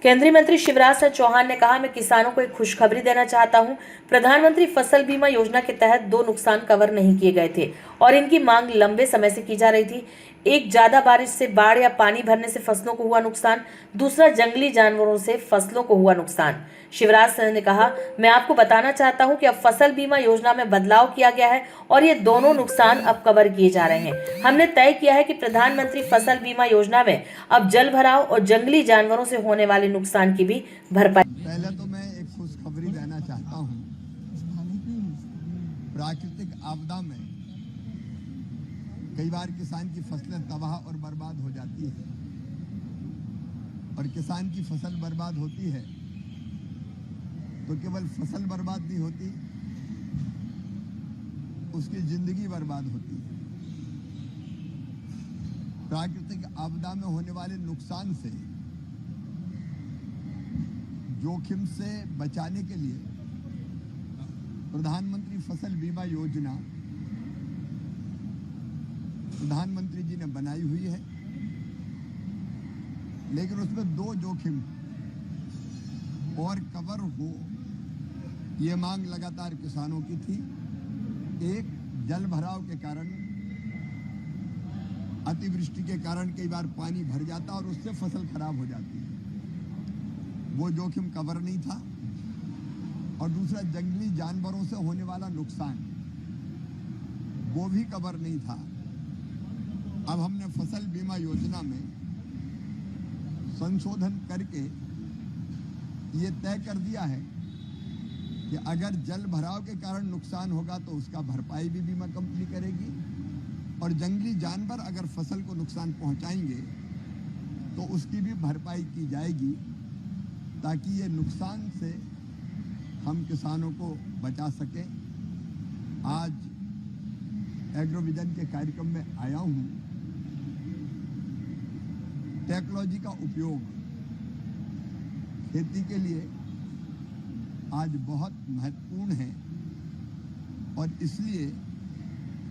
केंद्रीय मंत्री शिवराज सिंह चौहान ने कहा, मैं किसानों को एक खुशखबरी देना चाहता हूं। प्रधानमंत्री फसल बीमा योजना के तहत 2 नुकसान कवर नहीं किए गए थे और इनकी मांग लंबे समय से की जा रही थी। एक, ज्यादा बारिश से बाढ़ या पानी भरने से फसलों को हुआ नुकसान। दूसरा, जंगली जानवरों से फसलों को हुआ नुकसान। शिवराज सिंह ने कहा, मैं आपको बताना चाहता हूं कि अब फसल बीमा योजना में बदलाव किया गया है और ये दोनों नुकसान अब कवर किए जा रहे हैं। हमने तय किया है कि प्रधानमंत्री फसल बीमा योजना में अब जल भराव और जंगली जानवरों से होने वाले नुकसान की भी भरपाई। पहले तो मैं एक खुशखबरी देना चाहता हूं। प्राकृतिक आपदा में कई बार किसान की फसलें तबाह और बर्बाद हो जाती है और किसान की फसल बर्बाद होती है तो केवल फसल बर्बाद नहीं होती, उसकी जिंदगी बर्बाद होती है। प्राकृतिक आपदा में होने वाले नुकसान से, जोखिम से बचाने के लिए प्रधानमंत्री फसल बीमा योजना प्रधानमंत्री जी ने बनाई हुई है, लेकिन उसमें 2 जोखिम और कवर हो, ये मांग लगातार किसानों की थी। एक, जल भराव के कारण, अतिवृष्टि के कारण कई बार पानी भर जाता और उससे फसल खराब हो जाती है, वो जोखिम कवर नहीं था। और दूसरा, जंगली जानवरों से होने वाला नुकसान, वो भी कवर नहीं था। अब हमने फसल बीमा योजना में संशोधन करके ये तय कर दिया है कि अगर जल भराव के कारण नुकसान होगा तो उसका भरपाई भी बीमा कंपनी करेगी और जंगली जानवर अगर फसल को नुकसान पहुंचाएंगे तो उसकी भी भरपाई की जाएगी, ताकि ये नुकसान से हम किसानों को बचा सकें। आज एग्रोविजन के कार्यक्रम में आया हूं। टेक्नोलॉजी का उपयोग खेती के लिए आज बहुत महत्वपूर्ण है और इसलिए